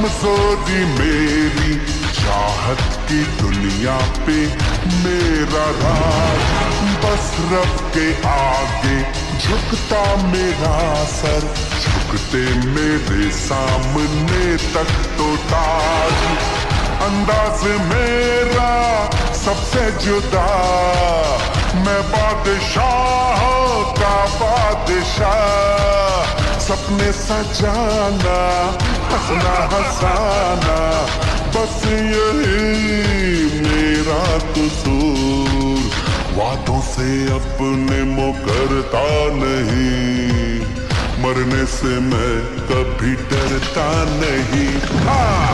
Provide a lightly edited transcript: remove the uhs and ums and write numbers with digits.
कमजोरी मेरी, चाहत की दुनिया पे मेरा राज, बस रब के आगे झुकता मेरा सर, झुकते मेरे सामने तक तो ताज। अंदाज मेरा सबसे जुदा, मैं बादशाह का बादशाह, सपने सजाना हंसना हंसाना, बस यही मेरा कसूर, वादों से अपने मुकरता नहीं, मरने से मैं कभी डरता नहीं। हाँ